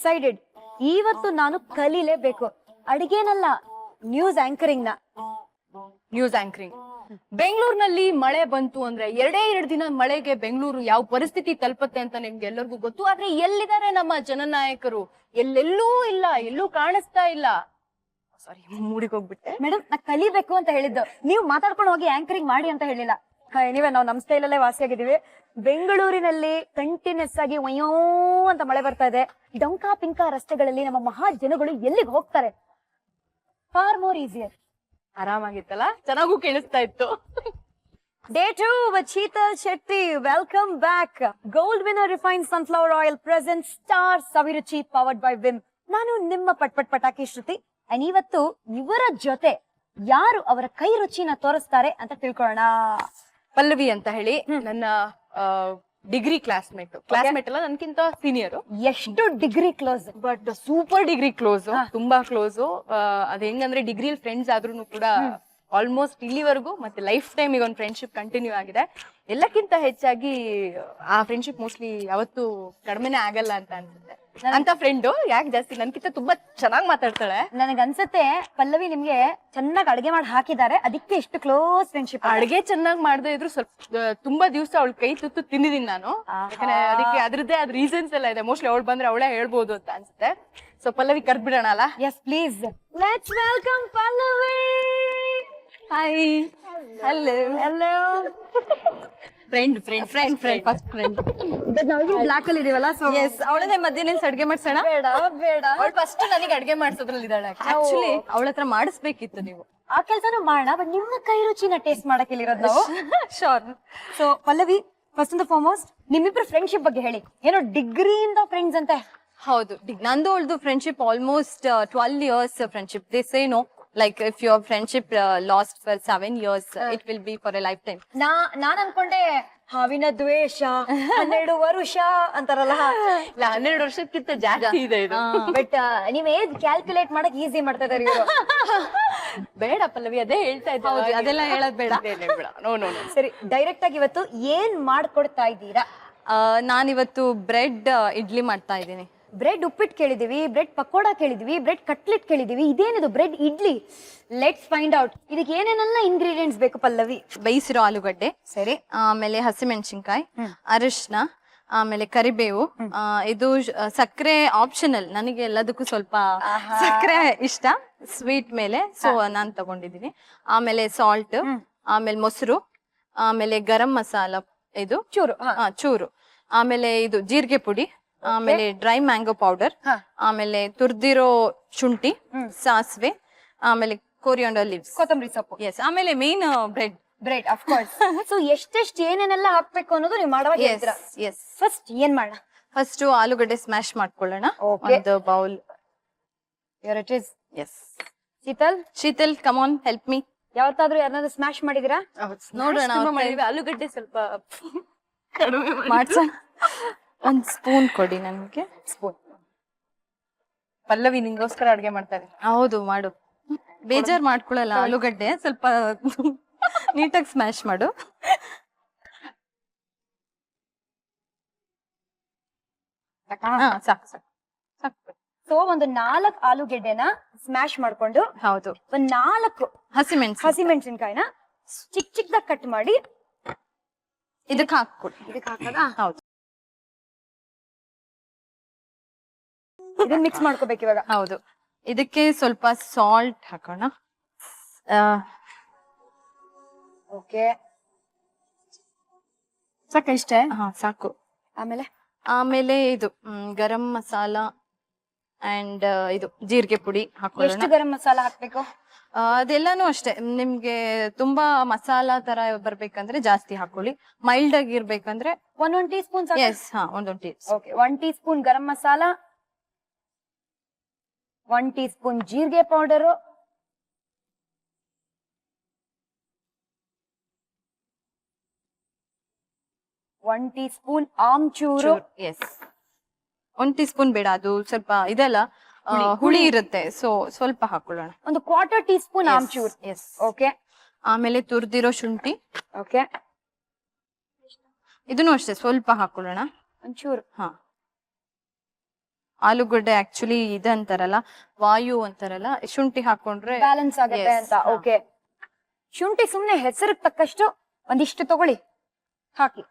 Decided, ಇವತ್ತು ನಾನು ಕಲೀಲೇಬೇಕು. ಅಡಿಗೆನಲ್ಲ, news anchoring ನ. News anchoring. ಬೆಂಗಳೂರಿನಲ್ಲಿ ಮಳೆ ಬಂತು ಅಂದ್ರೆ ಎರಡು ದಿನ ಮಳೆಗೆ ಬೆಂಗಳೂರು ಯಾವ ಪರಿಸ್ಥಿತಿ ತಲುಪತ್ತೆ ಅಂತ ನಿಮ್ಗೆ ಎಲ್ಲರಿಗೂ ಗೊತ್ತು. ಆದ್ರೆ ಎಲ್ಲಿದ್ದಾರೆ ನಮ್ಮ ಜನನಾಯಕರು? ಎಲ್ಲೆಲ್ಲೂ ಇಲ್ಲ, ಎಲ್ಲೂ ಕಾಣಿಸ್ತಾ ಇಲ್ಲ. ಸಾರಿ, ಮೂಡಿಗೆ ಹೋಗ್ಬಿಟ್ಟೆ. ಮೇಡಮ್, ನಾ ಕಲಿಬೇಕು ಅಂತ ಹೇಳಿದ್ದು, ನೀವು ಮಾತಾಡ್ಕೊಂಡು ಹೋಗಿ ಆಂಕರಿಂಗ್ ಮಾಡಿ ಅಂತ ಹೇಳಿಲ್ಲ. ನೀವೇ, ನಾವು ನಮ್ ಸ್ಟೈಲಲ್ಲೇ ವಾಸಿಯಾಗಿದ್ದೀವಿ. ಬೆಂಗಳೂರಿನಲ್ಲಿ ಕಂಟಿನ್ಯೂಸ್ ಆಗಿ ಒಯ್ಯೋ ಅಂತ ಮಳೆ ಬರ್ತಾ ಇದೆ. ಡೊಂಕಾ ಪಿಂಕಾ ರಸ್ತೆಗಳಲ್ಲಿ ನಮ್ಮ ಮಹಾ ಜನಗಳು ಎಲ್ಲಿಗೆ ಹೋಗ್ತಾರೆ? For more easier. ಆರಾಮಾಗಿತ್ತಲ್ಲ, ಚೆನ್ನಾಗೂ ಕೇಳಿಸ್ತಾ ಇತ್ತು. Day 2 with Sheetal Shetty. Welcome back. Gold winner refined sunflower oil presents Star Saviruchi powered by Vim. ನಾನು ನಿಮ್ಮ ಪಟಾಕಿ ಶ್ರುತಿ. And ಇವತ್ತು ಇವರ ಜೊತೆ ಯಾರು ಅವರ ಕೈ ರುಚಿನ ತೋರಿಸ್ತಾರೆ ಅಂತ ತಿಳ್ಕೊಳ್ಳೋಣ. ಪಲ್ಲವಿ ಅಂತ ಹೇಳಿ, ನನ್ನ ಡಿಗ್ರಿ ಕ್ಲಾಸ್ಮೇಟ್ ಅಲ್ಲ, ನನ್ಕಿಂತ ಸೀನಿಯರ್. ಎಷ್ಟು degree close? But super degree close, ತುಂಬಾ ಕ್ಲೋಸ್. ಅದ್ ಹೆಂಗಂದ್ರೆ ಡಿಗ್ರಿ ಫ್ರೆಂಡ್ಸ್ ಆದ್ರೂ ಕೂಡ ಆಲ್ಮೋಸ್ಟ್ ಇಲ್ಲಿವರೆಗೂ ಮತ್ತೆ ಲೈಫ್ ಟೈಮ್ ಈಗ ಒಂದು ಫ್ರೆಂಡ್ಶಿಪ್ ಕಂಟಿನ್ಯೂ ಆಗಿದೆ. ಎಲ್ಲಕ್ಕಿಂತ ಹೆಚ್ಚಾಗಿ ಆ ಫ್ರೆಂಡ್ಶಿಪ್ ಮೋಸ್ಟ್ಲಿ ಯಾವತ್ತು ಕಡಿಮೆನೆ ಆಗಲ್ಲ ಅಂತ ಅನ್ಸುತ್ತೆ. ಅಂತ ಫ್ರೆಂಡ್ ಯಾಕೆ ಜಾಸ್ತಿ ನನ್ಕಿಂತ ತುಂಬಾ ಚೆನ್ನಾಗಿ ಮಾತಾಡ್ತಾಳೆ. ನನಗನ್ಸುತ್ತೆ ಪಲ್ಲವಿ ನಿಮ್ಗೆ ಚೆನ್ನಾಗಿ ಅಡಿಗೆ ಮಾಡಿ ಹಾಕಿದ್ದಾರೆ, ಅದಕ್ಕೆ ಎಷ್ಟು ಕ್ಲೋಸ್ ಫ್ರೆಂಡ್ಶಿಪ್. ಅಡಿಗೆ ಚೆನ್ನಾಗಿ ಮಾಡದೇ ಇದ್ರು ಸ್ವಲ್ಪ ತುಂಬಾ ದಿವಸ ಅವಳ ಕೈ ತುತ್ತು ತಿಂದಿದ್ದೀನಿ ನಾನು. ಯಾಕಂದ್ರೆ ಅದಕ್ಕೆ ಅದ್ರದ್ದೇ ಅದ್ ರೀಸನ್ಸ್ ಎಲ್ಲ ಇದೆ. ಮೋಸ್ಟ್ಲಿ ಅವಳು ಬಂದ್ರೆ ಅವಳೇ ಹೇಳ್ಬೋದು ಅಂತ ಅನ್ಸುತ್ತೆ. ಸೊ ಪಲ್ಲವಿ ಕರ್ದ್ಬಿಡೋಣ ಅಲ್ಲ? Yes please, let's welcome Pallavi. Hi. Hello hello. Friend first friend. ನಾವು ಬ್ಲಾಕ್ ಅಲ್ಲಿ ಇದೀವಲ್ಲ, ಸೊ ಎಸ್, ಅವಳನ್ನೇ ಮಧ್ಯ ನಿಲ್ಸಿ ಅಡ್ಗೆ ಮಾಡ್ಸೋಣ. ಬೇಡ ಬೇಡ, ಅವಳು ಫಸ್ಟ್ ನನಗೆ ಅಡ್ಗೆ ಮಾಡ್ಸೋದ್ರಲ್ಲಿ ಇದ್ದಾಳೆ. ಆಕ್ಚುಲಿ ಅವಳ ಹತ್ರ ಮಾಡಿಸ್ಬೇಕಿತ್ತು ನೀವು. ಆ ಕೆಲ್ಸನೂ ಮಾಡೋಣ, ಬಟ್ ನಿಮ್ಮ ಕೈ ರುಚಿನ ಟೇಸ್ಟ್ ಮಾಡಕ್ಕೆ ಇಲ್ಲಿರೋದು ನಾವು. ಶೋರ್. So Pallavi, first and foremost ನಿಮ್ಮಿಬ್ರು ಫ್ರೆಂಡ್ಶಿಪ್ ಬಗ್ಗೆ ಹೇಳಿ. ಏನೋ ಡಿಗ್ರಿಯಿಂದ ಫ್ರೆಂಡ್ಸ್ ಅಂತೆ. ಹೌದು, ನಂದು ಅವಳದು friendship almost 12 years friendship. They say no, like if your friendship lost for 7 years, it will be for a lifetime. ನಾನ್ ಅನ್ಕೊಂಡೆ ಹಾವಿನ ದ್ವೇಷ 12 ವರ್ಷ ಅಂತಾರಲ್ಲ, 12 ವರ್ಷಕ್ಕಿಂತ ಜಾಸ್ತಿ ಇದೆ ಇದು. ಬಟ್ ನೀವ್ ಏಜ್ ಕ್ಯಾಲ್ಕುಲೇಟ್ ಮಾಡಕ್ ಈಸಿ ಮಾಡ್ತಾ ಇದಾರೆ ಇವರು. ಬೇಡ ಪಲ್ಲವಿ, ಅದೇ ಹೇಳ್ತಾ ಇದ್ದೆ, ಅದೆಲ್ಲ ಹೇಳೋದ್ ಬೇಡ. No no no. ಸರಿ, ಡೈರೆಕ್ಟ್ ಆಗಿ ಇವತ್ತು ಏನ್ ಮಾಡ್ಕೊಡ್ತಾ ಇದ್ದೀರಾ? ನಾನಿವತ್ತು ಬ್ರೆಡ್ ಇಡ್ಲಿ ಮಾಡ್ತಾ ಇದ್ದೀನಿ. ಬ್ರೆಡ್ ಉಪ್ಪಿಟ್ಟು ಕೇಳಿದೀವಿ, ಬ್ರೆಡ್ ಪಕೋಡ ಕೇಳಿದೀವಿ, ಬ್ರೆಡ್ ಕಟ್ಲೆಟ್ ಕೇಳಿದೀವಿ, ಇದೇನಿದು bread idli? Let's find out. ಇದಕ್ಕೆ ಏನೇನೆಲ್ಲ ಇಂಗ್ರೀಡಿಯೆಂಟ್ಸ್ ಬೇಕು ಪಲ್ಲವಿ? ಬೇಯಿಸಿರೋ ಆಲೂಗಡ್ಡೆ, ಸರಿ, ಆಮೇಲೆ ಹಸಿಮೆಣಸಿನ್ಕಾಯಿ, ಅರಿಶಿನ, ಆಮೇಲೆ ಕರಿಬೇವು. ಇದು ಸಕ್ಕರೆ ಆಪ್ಷನಲ್, ನನಗೆ ಎಲ್ಲದಕ್ಕೂ ಸ್ವಲ್ಪ ಸಕ್ಕರೆ ಇಷ್ಟ ಸ್ವೀಟ್ ಮೇಲೆ, ಸೊ ನಾನ್ ತಗೊಂಡಿದ್ದೀನಿ. ಆಮೇಲೆ ಸಾಲ್ಟ್, ಆಮೇಲೆ ಮೊಸರು, ಆಮೇಲೆ ಗರಂ ಮಸಾಲ, ಇದು ಚೂರು, ಆಮೇಲೆ ಇದು ಜೀರಿಗೆ ಪುಡಿ, ಆಮೇಲೆ ಡ್ರೈ ಮ್ಯಾಂಗೋ ಪೌಡರ್, ಆಮೇಲೆ ತುರ್ದಿರೋ ಶುಂಠಿ, ಸಾಸಿವೆ, ಆಮೇಲೆ ಕೊರಿಯಾಂಡರ್ ಲೀವ್ಸ್, ಕೊತ್ತಂಬರಿ ಸೊಪ್ಪು. ಎಸ್, ಆಮೇಲೆ main bread of course. So ಎಷ್ಟೆಷ್ಟು ಏನೇನೆಲ್ಲ ಹಾಕ್ಬೇಕು ಅನ್ನೋದು ನೀವು ಮಾಡುವಾಗ ಹೇಳ್ತೀರಾ? ಎಸ್. ಫಸ್ಟ್ ಏನ್ ಮಾಡೋಣ? ಫಸ್ಟ್ ಆಲೂಗಡ್ಡೆ ಸ್ಮ್ಯಾಶ್ ಮಾಡ್ಕೊಳ್ಳೋಣ. Okay. ಒಂದು bowl. Here it is. Yes. Sheetal, come on, help me. ಯಾವತ್ತಾದ್ರೂ ಯಾರನ್ನಾದ್ರೂ ಸ್ಮ್ಯಾಶ್ ಮಾಡಿದಿರಾ? ನೋಡೋಣ. ಆಲೂಗಡ್ಡೆ ಸ್ವಲ್ಪ ಕಡಿಮೆ ಮಾಡ್ಸೋಣ. ಒಂದ್ ಸ್ಪೂನ್ ಕೊಡಿ ನನಗೆ. ಸ್ಪೂನ್. ಪಲ್ಲವಿ ನಿಂಗೋಸ್ಕರ ಅಡ್ಗೆ ಮಾಡ್ತಾರೆ. ಹೌದು, ಮಾಡು. ಬೇಜಾರ್ ಮಾಡ್ಕೊಳಲ್ಲ, ಆಲೂಗಡ್ಡೆ ಸ್ವಲ್ಪ ನೀಟಾಗಿ ಸ್ಮ್ಯಾಶ್ ಮಾಡು. ಸಾಕು. ಸೊ ಒಂದು 4 ಆಲೂಗೆಡ್ಡೆನ ಸ್ಮ್ಯಾಶ್ ಮಾಡ್ಕೊಂಡು, ಹೌದು, ಒಂದ್ 4 ಹಸಿಮೆಣಸಿನ್ಕಾಯಿನ ಚಿಕ್ಕದಾಗಿ ಕಟ್ ಮಾಡಿ ಇದಕ್ಕೆ ಹಾಕ್ಕೊಡಿ. ಇದಕ್ಕೆ ಹಾಕದಾ? ಹೌದು. ಇದನ್ನ ಮಿಕ್ಸ್ ಮಾಡ್ಕೋಬೇಕು ಇವಾಗ. ಹೌದು, ಇದಕ್ಕೆ ಸ್ವಲ್ಪ ಸಾಲ್ಟ್ ಹಾಕೋಣ. ಓಕೆ, ಸಾಕ ಇಷ್ಟೇ? ಹಾ, ಸಾಕು. ಆಮೇಲೆ ಇದು ಗರಂ ಮಸಾಲ ಅಂಡ್ ಇದು ಜೀರಿಗೆ ಪುಡಿ ಹಾಕೊಳ್ಳೋಣ. ಎಷ್ಟು ಗರಂ ಮಸಾಲ ಹಾಕ್ಬೇಕು? ಅದೆಲ್ಲಾನು ಅಷ್ಟೇ, ನಿಮ್ಗೆ ತುಂಬಾ ಮಸಾಲಾ ತರ ಬರ್ಬೇಕಂದ್ರೆ ಜಾಸ್ತಿ ಹಾಕೊಳ್ಳಿ, ಮೈಲ್ಡ್ ಆಗಿರ್ಬೇಕಂದ್ರೆ 1 ಟೀ ಸ್ಪೂನ್. ಎಸ್, ಹಾ, 1 tea. Okay, 1 teaspoon garam masala, 1 teaspoon ಜೀರಿಗೆ powder, 1 teaspoon amchur. Yes, 1 teaspoon ಬೇಡ, ಅದು ಸ್ವಲ್ಪ ಇದೆಲ್ಲ ಹುಳಿ ಇರುತ್ತೆ, ಸೊ ಸ್ವಲ್ಪ ಹಾಕೊಳ್ಳೋಣ. ಒಂದು 1/4 teaspoon amchur. Yes. Okay, ಆಮೇಲೆ ತುರ್ದಿರೋ ಶುಂಠಿ. ಓಕೆ, ಇದನ್ನು ಅಷ್ಟೇ ಸ್ವಲ್ಪ ಹಾಕೊಳ್ಳೋಣ ಒಂಚೂರು. ಹಾ, ಆಲೂಗಡ್ಡೆ ಆಕ್ಚುಲಿ ಇದಂತಾರಲ್ಲ ವಾಯು ಅಂತಾರಲ್ಲ, ಶುಂಠಿ ಹಾಕೊಂಡ್ರೆ ಬ್ಯಾಲೆನ್ಸ್ ಆಗುತ್ತೆ Yes, ಅಂತ. ಓಕೆ, ಶುಂಠಿ ಸುಮ್ನೆ ಹೆಸರಿಗೆ ತಕ್ಕಷ್ಟು ಒಂದಿಷ್ಟು ತಗೊಳ್ಳಿ, ಹಾಕಿ.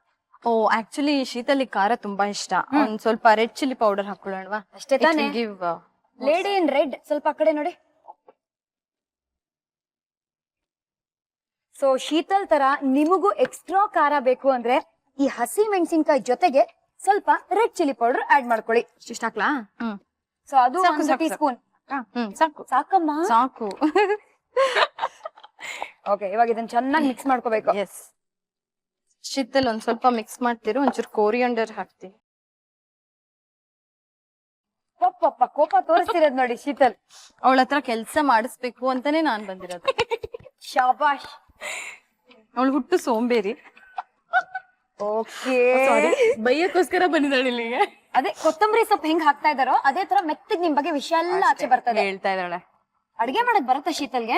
ಓ ಆಕ್ಚುಲಿ ಶೀತಲಿ ಖಾರ ತುಂಬಾ ಇಷ್ಟ. ಒಂದ್ ಸ್ವಲ್ಪ ರೆಡ್ ಚಿಲ್ಲಿ ಪೌಡರ್ ಹಾಕೊಳ್ಳೋಣವಾ? ಅಷ್ಟೇ ತಾನೇ? ಗಿವ್ ಲೇಡಿ ಇನ್ ರೆಡ್, ಸ್ವಲ್ಪ ಆ ಕಡೆ ನೋಡಿ. ಸೊ ಶೀತಲ್ ತರ ನಿಮಗೂ ಎಕ್ಸ್ಟ್ರಾ ಖಾರ ಬೇಕು ಅಂದ್ರೆ ಈ ಹಸಿ ಮೆಣಸಿನ್ಕಾಯಿ ಜೊತೆಗೆ ಸ್ವಲ್ಪ ರೆಡ್ ಚಿಲ್ಲಿ ಪೌಡರ್ ಆಡ್ ಮಾಡ್ಕೊಳ್ಳಿ. ಇಷ್ಟ ಹಾಕ್ಲಾ? ಸೊ ಅದು ಸಾಕು, ಒಂದು ಸಾಕು, ಟೀ ಸ್ಪೂನ್. ಸಾಕು ಸಾಕಮ್ಮ? ಸಾಕು. ಓಕೆ, ಇವಾಗ ಇದನ್ನ ಚೆನ್ನಾಗಿ ಮಿಕ್ಸ್ ಮಾಡ್ಕೋಬೇಕು. ಎಸ್, ಶೀತಲ್ ಒಂದ್ ಸ್ವಲ್ಪ ಮಿಕ್ಸ್ ಮಾಡ್ತಿರು. ಒಂಚೂರು ಕೋರಿಯಂಡರ್ ಹಾಕ್ತೀನಿ. ಪಪ್ಪ ಕೋಪ ತೋರಿಸ್ತಿರೋದ್ ನೋಡಿ ಶೀತಲ್. ಅವಳ ಹತ್ರ ಕೆಲ್ಸ ಮಾಡಿಸ್ಬೇಕು ಅಂತಾನೆ ನಾನ್ ಬಂದಿರೋದು. ಶಾಬಾಷ್. ಅವಳು ಹುಟ್ಟು ಸೋಂಬೇರಿ. ಓಕೆ, ಬೈಯಕ್ಕೋಸ್ಕರ ಬಂದಿದ್ದಾಳೆ ಇಲ್ಲಿಗೆ. ಅದೇ ಕೊತ್ತಂಬರಿ ಸೊಪ್ಪು ಹೆಂಗ್ ಹಾಕ್ತಾ ಇದಾರೋ ಅದೇ ತರ ಮೆತ್ತಗ್ ನಿಮ್ ಬಗ್ಗೆ ವಿಷಯ ಎಲ್ಲ ಆಚೆ ಬರ್ತದೆ. ಹೇಳ್ತಾ ಇದ್ದಾಳೆ. ಅಡ್ಗೆ ಮಾಡಕ್ ಬರುತ್ತಾ ಶೀತಲ್ಗೆ?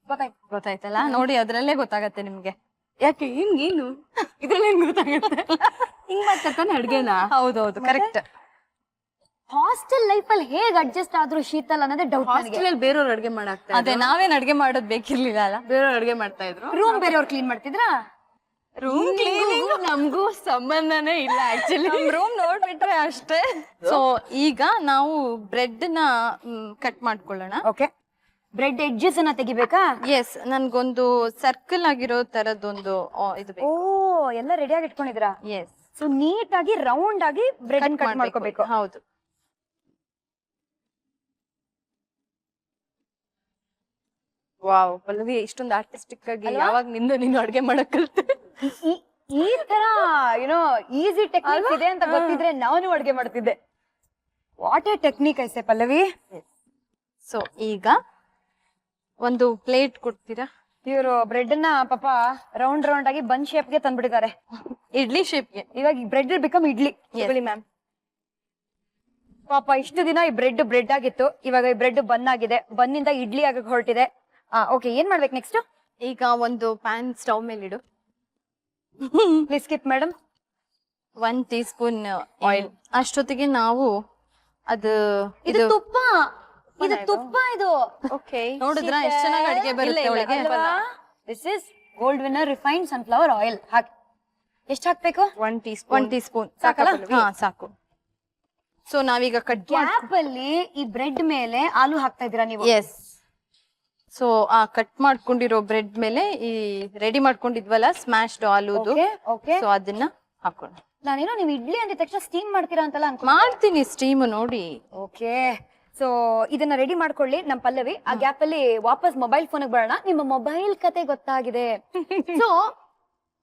ಗೊತ್ತಾಯ್ತು. ಗೊತ್ತಾಯ್ತಲ್ಲ ನೋಡಿ, ಅದ್ರಲ್ಲೇ ಗೊತ್ತಾಗತ್ತೆ ನಿಮ್ಗೆ. ಯಾಕೆ ಏನು ಇದ್ರಲ್ಲೇ ಗೊತ್ತಾಗತ್ತೆ? ಹಿಂಗ್ ಮಾಡ್ತಾನೆ ಅಡ್ಗೆನ. ಹೌದೌದು, ಕರೆಕ್ಟ್. ಹಾಸ್ಟೆಲ್ ಲೈಫ್ ಅಲ್ಲಿ ಹೇಗ್ ಅಡ್ಜಸ್ಟ್ ಆದ್ರು ಶೀತಲ್ ಅನ್ನೋದೇ ಡೌಟ್. ಹಾಸ್ಟೆಲ್ ಬೇರೆಯವ್ರು ಅಡ್ಗೆ ಮಾಡಾಕ್ತಾ ಅದೇ ನಾವೇನ್ ಅಡ್ಗೆ ಮಾಡೋದ್ ಬೇಕಿರ್ಲಿಲ್ಲ ಅಲ್ಲ, ಬೇರೆಯವ್ರು ಅಡ್ಗೆ ಮಾಡ್ತಾ ಇದ್ರು. ರೂಮ್ ಬೇರೆಯವ್ರು ಕ್ಲೀನ್ ಮಾಡ್ತಿದ್ರಾ? ರೂಮ್ ಕ್ಲೀನಿಂಗ್ ನಮಗೂ ಸಂಬಂಧನೇ ಇಲ್ಲ ಆಕ್ಚುಲಿ. ರೂಮ್ ನೋಡ್ಬಿಟ್ರೆ ಅಷ್ಟೇ. ಸೊ ಈಗ ನಾವು ಬ್ರೆಡ್ ನ ಕಟ್ ಮಾಡ್ಕೊಳ್ಳೋಣ. ಓಕೆ, ಬ್ರೆಡ್ ಎಡ್ಜಸ್ ಅನ್ನ ತೆಗಿಬೇಕಾ? ಎಸ್, ನನ್ಗೊಂದು ಸರ್ಕಲ್ ಆಗಿರೋ ತರದೊಂದು ಇದು ಓ, ಎಲ್ಲ ರೆಡಿ ಆಗಿ ಇಟ್ಕೊಂಡಿದ್ರಾ? ಎಸ್, ಸೊ ನೀಟ್ ಆಗಿ ರೌಂಡ್ ಆಗಿ ಬ್ರೆಡ್ ಕಟ್ ಮಾಡ್ಕೋಬೇಕು. ಹೌದು. ವಾವ್ ಪಲ್ಲವಿ, ಇಷ್ಟೊಂದು ಆರ್ಟಿಸ್ಟಿಕ್ ಆಗಿ ಯಾವಾಗ ನೀನು ಅಡ್ಗೆ ಮಾಡಕ್ ಕಲ್ತೆ? ಈ ತರ ಏನೋ ಈಸಿ ಟೆಕ್ನಿಕ್ ಇದೆ ಅಂತ ಗೊತ್ತಿದ್ರೆ ನಾನು ಅಡ್ಗೆ ಮಾಡ್ತಿದ್ದೆ. ವಾಟ್ ಎ ಟೆಕ್ನಿಕ್ ಐಸೆ ಪಲ್ಲವಿ. ಸೊ ಈಗ ಒಂದು ಪ್ಲೇಟ್ ಕೊಡ್ತೀರಾ? ಇವರು ಬ್ರೆಡ್ ನ ಪಾಪ ರೌಂಡ್ ರೌಂಡ್ ಆಗಿ ಬನ್ ಶೇಪ್ ಗೆ ತಂದ್ಬಿಟ್ಟಿದ್ದಾರೆ. ಇಡ್ಲಿ ಶೇಪ್ಗೆ. ಇವಾಗ ಬ್ರೆಡ್ ಬಿಕಮ್ ಇಡ್ಲಿ. ಮ್ಯಾಮ್. ಪಾಪ ಇಷ್ಟು ದಿನ ಈ ಬ್ರೆಡ್ ಆಗಿತ್ತು, ಇವಾಗ ಈ ಬ್ರೆಡ್ ಬನ್ ಆಗಿದೆ, ಬನ್ನಿಂದ ಇಡ್ಲಿ ಆಗಕ್ಕೆ ಹೊರಟಿದೆ. ಓಕೆ, ಏನ್ ಮಾಡ್ಬೇಕು ನೆಕ್ಸ್ಟ್? ಈಗ ಒಂದು ಪ್ಯಾನ್ ಸ್ಟವ್ ಮೇಲೆ ಇಡು. Please skip madam. 1 tea spoon oil. ಅಷ್ಟೊತ್ತಿಗೆ ನಾವು ಅದು ಇದು ತುಪ್ಪ, ಇದು ತುಪ್ಪ ಇದು. ಓಕೆ, ನೋಡಿದ್ರ ಎಷ್ಟು ಚೆನ್ನಾಗಿ ಅಡಿಗೆ ಬರುತ್ತೆ ಒಳಗೆ. This is Gold Winner refined sunflower oil. ಹಾಕಿ. ಎಷ್ಟು ಹಾಕ್ಬೇಕು? 1 ಟೀ ಸ್ಪೂನ್ ಸಾಕಲ್ಲ? ಹಾ, ಸಾಕು. ಸೊ ನಾವೀಗ ಗ್ಯಾಪ್ ಅಲ್ಲಿ ಈ ಬ್ರೆಡ್ ಮೇಲೆ ಆಲೂ ಹಾಕ್ತಾ ಇದೀರಾ ನೀವು? ಎಸ್. ಸೊ ಆ ಕಟ್ ಮಾಡ್ಕೊಂಡಿರೋ ಬ್ರೆಡ್ ಮೇಲೆ ಈ ರೆಡಿ ಮಾಡ್ಕೊಂಡಿದ್ವಲ್ಲ ಸ್ಮ್ಯಾಶ್ಡ್ ಆಲೂದು, ಸೊ ಅದನ್ನ ಹಾಕೋಣ. ನಾನೇನೋ ನೀವು ಇಡ್ಲಿ ಅಂದ ತಕ್ಷಣ ಸ್ಟೀಮ್ ಮಾಡ್ತೀರಾ ಅಂತಲ್ಲ ಮಾಡ್ತೀನಿ ಸ್ಟೀಮ್ ನೋಡಿ. ಓಕೆ, ಸೊ ಇದನ್ನ ರೆಡಿ ಮಾಡ್ಕೊಳ್ಳಿ ನಮ್ ಪಲ್ಲವಿ. ಆ ಗ್ಯಾಪ್ ಅಲ್ಲಿ ವಾಪಸ್ ಮೊಬೈಲ್ ಫೋನ್ ಬರೋಣ. ನಿಮ್ಮ ಮೊಬೈಲ್ ಕತೆ ಗೊತ್ತಾಗಿದೆ. ಸೊ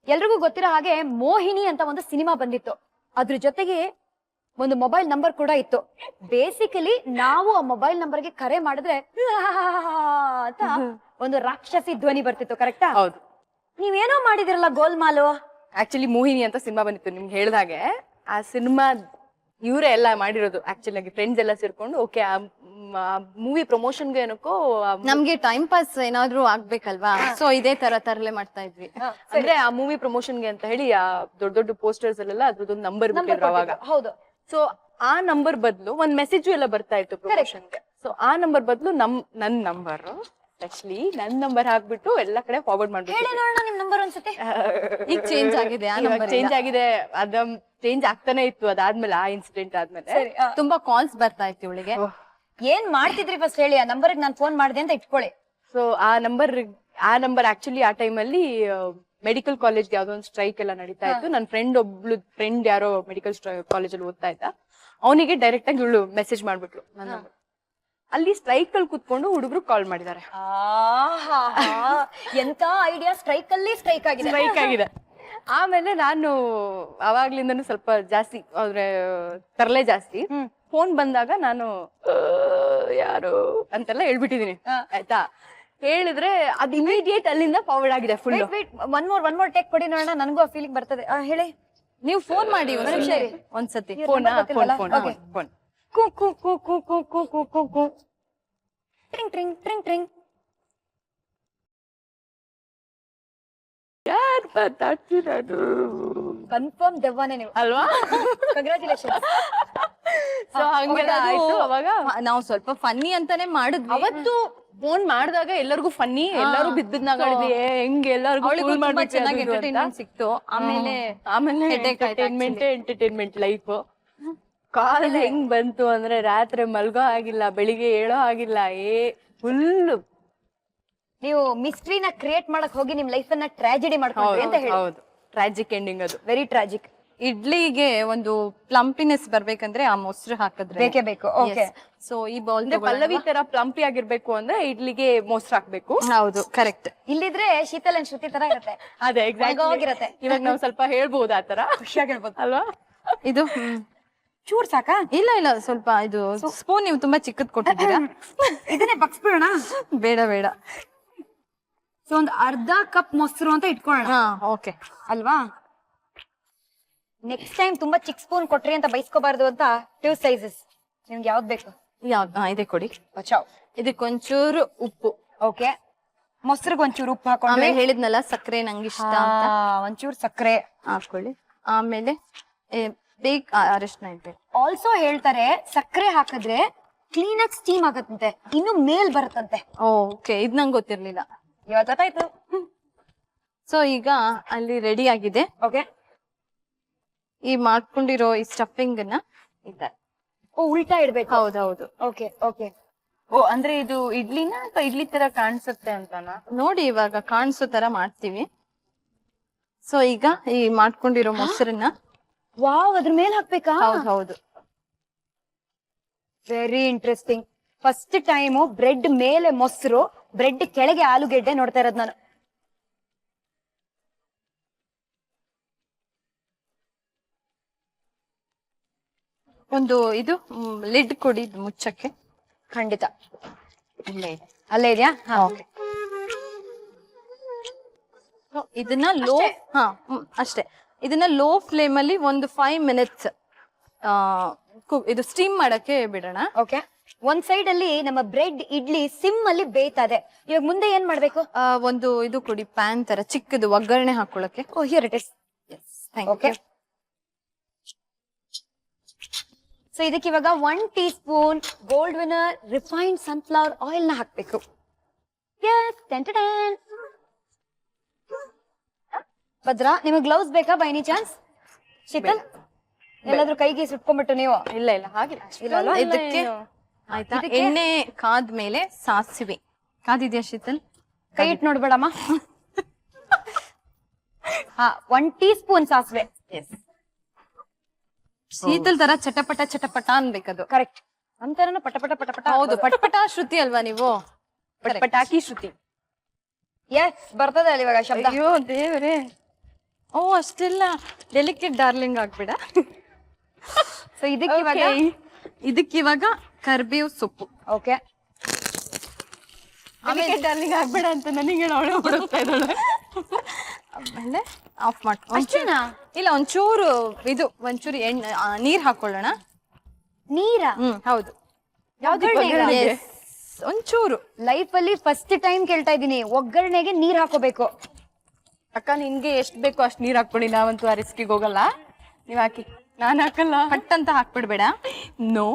ಎಲ್ರಿಗೂ ಗೊತ್ತಿರೋ ಹಾಗೆ ಮೋಹಿನಿ ಅಂತ ಒಂದು ಸಿನಿಮಾ ಬಂದಿತ್ತು, ಅದ್ರ ಜೊತೆಗೆ ಒಂದು ಮೊಬೈಲ್ ನಂಬರ್ ಕೂಡ ಇತ್ತು. ಬೇಸಿಕಲಿ ನಾವು ಆ ಮೊಬೈಲ್ ನಂಬರ್ಗೆ ಕರೆ ಮಾಡಿದ್ರೆ ಅಂತ ಒಂದು ರಾಕ್ಷಸಿ ಧ್ವನಿ ಬರ್ತಿತ್ತು, ಕರೆಕ್ಟಾ? ಹೌದು. ನೀವೇನೋ ಮಾಡಿದಿರಲ್ಲ ಗೋಲ್ಮಾಲು. ಆಕ್ಚುಲಿ ಮೋಹಿನಿ ಅಂತ ಸಿನಿಮಾ ಬಂದಿತ್ತು ನಿಮ್ಗೆ ಹೇಳ್ದಾಗೆ. ಆ ಸಿನಿಮಾ ಇವರೇ ಎಲ್ಲ ಮಾಡಿರೋದು ಆಕ್ಚುಲಿ ಆಗಿ, ಫ್ರೆಂಡ್ಸ್ ಎಲ್ಲ ಸೇರ್ಕೊಂಡು. ಓಕೆ, ಆ ಮೂವಿ ಪ್ರಮೋಷನ್ಗೆ ಏನಕ್ಕೋ ನಮ್ಗೆ ಟೈಮ್ ಪಾಸ್ ಏನಾದ್ರೂ ಆಗ್ಬೇಕಲ್ವಾ, ಸೊ ಇದೇ ತರ ತರಲೆ ಮಾಡ್ತಾ ಇದ್ವಿ. ಅಂದ್ರೆ ಆ ಮೂವಿ ಪ್ರಮೋಷನ್ಗೆ ಅಂತ ಹೇಳಿ ಆ ದೊಡ್ಡ ದೊಡ್ಡ ಪೋಸ್ಟರ್ಸ್ ಅಲ್ಲೆಲ್ಲ ಅದ್ರದ್ದೊಂದು ನಂಬರ್ ಬಿಟ್ಟಿದ್ರು ಅವಾಗ. ಹೌದು. ಸೊ ಆ ನಂಬರ್ ಬದಲು ಒಂದ್ ಮೆಸೇಜ್ ಎಲ್ಲ ಬರ್ತಾ ಇತ್ತು ಪ್ರಮೋಷನ್ಗೆ. ಸೊ ಆ ನಂಬರ್ ಬದಲು ನನ್ ನಂಬರ್ ಆಕ್ಚುಲಿ ನನ್ ನಂಬರ್ ಹಾಕ್ಬಿಟ್ಟು ಎಲ್ಲ ಕಡೆ ಫಾರ್ವರ್ಡ್ ಮಾಡ್ಬಿಟ್ಟು. ಹೇಳಿ ನೋಡೋಣ ನಿಮ್ ನಂಬರ್ ಅನ್ಸುತ್ತೆ. ಈಗ ಚೇಂಜ್ ಆಗಿದೆ, ಆ ನಂಬರ್ ಚೇಂಜ್ ಆಗಿದೆ. ಅದ ಚೇಂಜ್ ಆಗ್ತಾನೆ ಇತ್ತು ಅದಾದ್ಮೇಲೆ, ಆ ಇನ್ಸಿಡೆಂಟ್ ಆದ್ಮೇಲೆ ತುಂಬಾ ಕಾಲ್ಸ್ ಬರ್ತಾ ಇತ್ತು ಇವಳಿಗೆ. ಏನ್ ಮಾಡ್ತಿದ್ರಿ ಫಸ್ಟ್ ಹೇಳಿ. ಆ ನಂಬರ್ಗೆ ನಾನು ಫೋನ್ ಮಾಡಿದೆ ಅಂತ ಇಟ್ಕೊಳ್ಳಿ. ಸೊ ಆ ನಂಬರ್ ಆಕ್ಚುಲಿ ಆ ಟೈಮಲ್ಲಿ ಮೆಡಿಕಲ್ ಕಾಲೇಜ್ ಯಾವ್ದೋ ಒಂದು ಸ್ಟ್ರೈಕ್ ಎಲ್ಲ ನಡೀತಾ ಇತ್ತು. ನನ್ನ ಫ್ರೆಂಡ್ ಯಾರೋ ಮೆಡಿಕಲ್ ಕಾಲೇಜಲ್ಲಿ ಓದ್ತಾ ಇದ್ದ, ಅವನಿಗೆ ಡೈರೆಕ್ಟ್ ಆಗಿ ಇವಳು ಮೆಸೇಜ್ ಮಾಡ್ಬಿಟ್ಲು ನನ್ನ ನಂಬರ್. ಅಲ್ಲಿ ಸ್ಟ್ರೈಕ್ ಅಲ್ಲಿ ಕುತ್ಕೊಂಡು ಹುಡುಗರು ಕಾಲ್ ಮಾಡಿದ್ದಾರೆ. ಎಂತ ಐಡಿಯಾ! ಸ್ಟ್ರೈಕ್ ಅಲ್ಲಿ ಸ್ಟ್ರೈಕ್ ಆಗಿದೆ. ಆಮೇಲೆ ನಾನು ಅವಾಗ್ಲಿಂದನೂ ಸ್ವಲ್ಪ ಜಾಸ್ತಿ ಅಂದ್ರೆ ತರಲೆ ಜಾಸ್ತಿ. ಫೋನ್ ಬಂದಾಗ ನಾನು ಯಾರು ಅಂತೆಲ್ಲ ಹೇಳ್ಬಿಟ್ಟಿದೀನಿ, ಆಯ್ತಾ? ಹೇಳಿದ್ರೆ ಅದು ಇಮಿಡಿಯೇಟ್ ಅಲ್ಲಿಂದ ಫಾರ್ವರ್ಡ್ ಆಗಿದೆ ಫುಲ್. ಒನ್ ಮೋರ್ ಟೇಕ್ ಕೊಡಿ ನೋಡೋಣ, ನನಗೂ ಆ ಫೀಲಿಂಗ್ ಬರ್ತದೆ. ಹೇಳಿ, ನೀವು ಫೋನ್ ಮಾಡಿ ಒಂದ್ಸತಿ. ಫೋನ್ ಟ್ರಿಂಗ್ ಟ್ರಿಂಗ್ ಟ್ರಿಂಗ್ ಟ್ರಿಂಗ್. ಯಾರು ಮಾತಾಡ್ತಿರೋದು? ಕನ್ಫರ್ಮ್ ದೆವ್ವನೇ ನೀವು ಅಲ್ವಾ? ಕಂಗ್ರಾಚುಲೇಷನ್. ಸೊ ಹಂಗೆಲ್ಲ ಆಯ್ತು. ಅವಾಗ ನಾವು ಸ್ವಲ್ಪ ಫನ್ನಿ ಅಂತಾನೆ ಮಾಡಿದ್ವಿ. ಅವತ್ತು ಫೋನ್ ಮಾಡಿದಾಗ ಎಲ್ಲರಿಗೂ ಫನ್ನಿ, ಎಲ್ಲರೂ ಬಿದ್ದಿದ್ನಾಗಳಿದ್ವಿ, ಹೆಂಗೆ ಎಲ್ಲರಿಗೂ ಅವಳಿಗೂ ಚೆನ್ನಾಗಿ ಎಂಟರ್ಟೈನ್ಮೆಂಟ್ ಸಿಕ್ತು. ಆಮೇಲೆ ಎಂಟರ್ಟೈನ್ಮೆಂಟ್ ಲೈಫ್. ಕಾಲ್ ಹೆಂಗ್ ಬಂತು ಅಂದ್ರೆ ರಾತ್ರಿ ಮಲ್ಗೋ ಆಗಿಲ್ಲ, ಬೆಳಿಗ್ಗೆ ಹೇಳೋ ಆಗಿಲ್ಲ, ಫುಲ್. ನೀವು ಮಿಸ್ಟ್ರಿನ ಕ್ರಿಯೇಟ್ ಮಾಡಕ್ ಹೋಗಿ ನಿಮ್ ಲೈಫ್ ಅನ್ನ ಟ್ರಾಜಿಡಿ ಮಾಡ್ಕೊಂಡ್ರಿ ಅಂತ ಹೇಳಿ. ಹೌದು, ಟ್ರಾಜಿಕ್ ಎಂಡಿಂಗ್ ಅದು. Very tragic. ಇಡ್ಲಿಗೆ ಒಂದು ಪ್ಲಂಪಿನೆಸ್ ಬರ್ಬೇಕಂದ್ರೆ ಆ ಮೊಸರು ಹಾಕಿದ್ರೆ ಬೇಕೇ ಬೇಕು. ಓಕೆ, ಸೊ ಈ ಬೌಲ್ ಪಲ್ಲವಿ ತರ ಪ್ಲಂಪಿ ಆಗಿರ್ಬೇಕು ಅಂದ್ರೆ ಇಡ್ಲಿಗೆ ಮೊಸರು ಹಾಕ್ಬೇಕು. ಹೌದು, ಕರೆಕ್ಟ್. ಇಲ್ಲಿದ್ರೆ ಶೀತಲ್ ಅಂಡ್ ಶ್ರುತಿ ತರ ಇರುತ್ತೆ. ಅದೇ ಹೋಗಿರತ್ತೆ. ಇವಾಗ ನಾವು ಸ್ವಲ್ಪ ಹೇಳ್ಬಹುದು ಆತರ, ಖುಷಿಯಾಗಿರ್ಬೋದು ಅಲ್ವಾ? ಇದು ಚೂರ್ ಸಾಕಾ? ಇಲ್ಲ ಸ್ವಲ್ಪ ಇದು ಸ್ಪೂನ್ ನೀವು ತುಂಬಾ ಚಿಕ್ಕದ್ ಕೊಟ್ಟಿದ್ದೀರಾ. ಇದನ್ನೇ ಬಗ್ಸ್ಬಿಡೋಣ. ಬೇಡ ಬೇಡ. ಸೊ ಒಂದ್ ಅರ್ಧ ಕಪ್ ಮೊಸರು ಅಂತ ಇಟ್ಕೊಳ್ಳೋಣ. ಹಾ, ಓಕೆ ಅಲ್ವಾ? ನೆಕ್ಸ್ಟ್ ಟೈಮ್ ತುಂಬಾ ಚಿಕ್ಕ ಸ್ಪೂನ್ ಕೊಟ್ರಿ ಅಂತ ಬೈಸ್ಕೋಬಾರ್ದು ಅಂತ 2 ಸೈಜಸ್. ನಿಮ್ಗೆ ಯಾವ್ದು ಬೇಕು? ಇದೆ ಕೊಡಿ. ಬಚಾವ್. ಇದಕ್ಕೊಂಚೂರು ಉಪ್ಪು. ಓಕೆ, ಮೊಸರಿಗೆ ಒಂಚೂರು ಉಪ್ಪು ಹಾಕೊಂಡು, ಆಮೇಲೆ ಹೇಳಿದ್ನಲ್ಲ ಸಕ್ಕರೆ ನಂಗಿಷ್ಟ ಅಂತ, ಒಂಚೂರು ಸಕ್ಕರೆ ಹಾಕೊಳ್ಳಿ. ಆಮೇಲೆ ಅರಿಶಿನ ಇರ್ಬೇಕು. ಆಲ್ಸೋ ಹೇಳ್ತಾರೆ ಸಕ್ಕರೆ ಹಾಕಿದ್ರೆ ಕ್ಲೀನ್ ಆಗಿ ಸ್ಟೀಮ್ ಆಗತ್ತಂತೆ, ಇನ್ನು ಮೇಲ್ ಬರುತ್ತಂತೆ. ಓಕೆ, ಇದ್ ನಂಗೆ ಗೊತ್ತಿರ್ಲಿಲ್ಲ. ಇವತ್ತು ಗೊತ್ತಾಯ್ತು. ಸೊ ಈಗ ಅಲ್ಲಿ ರೆಡಿ ಆಗಿದೆ. ಓಕೆ, ಈ ಮಾಡ್ಕೊಂಡಿರೋ ಈ ಸ್ಟಫಿಂಗ್ ನ ಉಲ್ಟಾ ಇಡ್ಬೇಕು. ಹೌದೌದು. Okay okay. ಓ, ಅಂದ್ರೆ ಇದು ಇಡ್ಲಿನ ಅಥವಾ ಇಡ್ಲಿ ತರ ಕಾಣಿಸುತ್ತೆ ಅಂತಾನ? ನೋಡಿ, ಇವಾಗ ಕಾಣಿಸೋ ತರ ಮಾಡ್ತೀವಿ. ಸೊ ಈಗ ಈ ಮಾಡ್ಕೊಂಡಿರೋ ಮೊಸರನ್ನ ವಾವ್, ಅದ್ರ ಮೇಲೆ ಹಾಕ್ಬೇಕಾ? ಹೌದು. Very interesting. First time bread ಮೇಲೆ ಮೊಸರು, ಬ್ರೆಡ್ ಕೆಳಗೆ ಆಲೂಗೆಡ್ಡೆ ನೋಡ್ತಾ ಇರೋದು ನಾನು. ಒಂದು ಇದು ಲಿಡ್ ಕೊಡಿ ಮುಚ್ಚಕ್ಕೆ. ಖಂಡಿತ. ಇಲ್ಲೇ ಇದೆ. ಅಲ್ಲೇ ಇದೆಯಾ? ಇದನ್ನ ಲೋ ಅಷ್ಟೇ. ಇದನ್ನ ಲೋ ಫ್ಲೇಮ್ ಅಲ್ಲಿ ಒಂದು 5 ಮಿನಿಟ್ಸ್ ಇದು ಸ್ಟೀಮ್ ಮಾಡಕ್ಕೆ ಬಿಡೋಣ. ಓಕೆ, ಒಂದ್ ಸೈಡ್ ಅಲ್ಲಿ ನಮ್ಮ ಬ್ರೆಡ್ ಇಡ್ಲಿ ಸಿಮ್ ಅಲ್ಲಿ ಬೇಯ್ತಾ ಇದೆ. ಇವಾಗ ಮುಂದೆ ಏನ್ ಮಾಡ್ಬೇಕು? ಒಂದು ಇದು ಕೊಡಿ, ಪ್ಯಾನ್ ತರ ಚಿಕ್ಕದು ಒಗ್ಗರಣೆ ಹಾಕೊಳಕ್ಕೆ. Oh, here it is. Okay, so ಇದಕ್ಕೆ ಇವಾಗ 1 teaspoon Gold Winner refined sunflower oil ನ ಹಾಕ್ಬೇಕು. ಭದ್ರಾ, ನಿಮಗೆ ಗ್ಲೌಸ್ ಬೇಕಾ ಬೈ ಎನಿ ಚಾನ್ಸ್? ಶೀತಲ್, ಎಲ್ಲಾದ್ರೂ ಕೈಗೆ ಸುಟ್ಕೊಂಡ್ಬಿಟ್ಟು ನೀವು? ಇಲ್ಲ ಹಾಗಿಲ್ಲ. ಇದಕ್ಕೆ ಆಯ್ತಾ, ಎಣ್ಣೆ ಕಾದ್ಮೇಲೆ ಸಾಸಿವೆ ಕಾದಿದ್ಯಾ ಶೀತಲ್? ಕೈ ಇಟ್ಟು ನೋಡ್ಬೇಡಮ್ಮ. 1 ಟೀ ಸ್ಪೂನ್ ಸಾಸಿವೆ. ಶೀತಲ್ ತರ ಚಟಪಟ ಅನ್ಬೇಕದು. ಕರೆಕ್ಟ್. ಅಂತರನ ಪಟ ಪಟ ಪಟ ಪಟ. ಹೌದು, ಪಟಪಟ ಶ್ರುತಿ ಅಲ್ವಾ ನೀವು? ಪಟಾಕಿ ಶ್ರುತಿ. ಎಸ್, ಬರ್ತದೆ ಅಲ್ಲಿ ಇವಾಗ ಶಬ್ದ. ಅಯ್ಯೋ ದೇವ್ರೆ. ಓ, ಅಷ್ಟೆಲ್ಲ ಡೆಲಿಕೇಟ್ ಡಾರ್ಲಿಂಗ್ ಆಗ್ಬೇಡ. ಸೊ ಇದಕ್ಕಿವಾಗ ಕರ್ಬೇವು ಸೊಪ್ಪು. ಓಕೆ, ಆಮೇಲೆ ಡಾರ್ಲಿಂಗ್ ಆಗ್ಬೇಡ ಅಂತ ನನಗೆ ಅವಳು ಬಿಡುತ್ತಾ ಇದ್ದಾಳೆ. ಆಮೇಲೆ ಆಫ್ ಮಾಡ್ಕೊಂಡು ಇಲ್ಲ ಒಂಚೂರು ನೀರ್ ಹಾಕೊಳ್ಳೋಣ. ನೀರಾ? ಹೌದು. ಒಂಚೂರು. ಲೈಫ್ ಅಲ್ಲಿ ಫಸ್ಟ್ ಟೈಮ್ ಕೇಳ್ತಾ ಇದೀನಿ, ಒಗ್ಗರಣೆಗೆ ನೀರ್ ಹಾಕೋಬೇಕು. ಅಕ್ಕ, ನಿನ್ಗೆ ಎಷ್ಟ್ ಬೇಕೋ ಅಷ್ಟ್ ನೀರ್ ಹಾಕೊಳ್ಳಿ, ನಾವಂತೂ ಆ ರಿಸ್ಕಿಗೆ ಹೋಗಲ್ಲ. ನೀವ್ ಹಾಕಿ, ನಾನ್ ಹಾಕಲ್ಲ. ಹಟ್ ಅಂತ ಹಾಕ್ಬಿಡ್ಬೇಡ. ನೋ.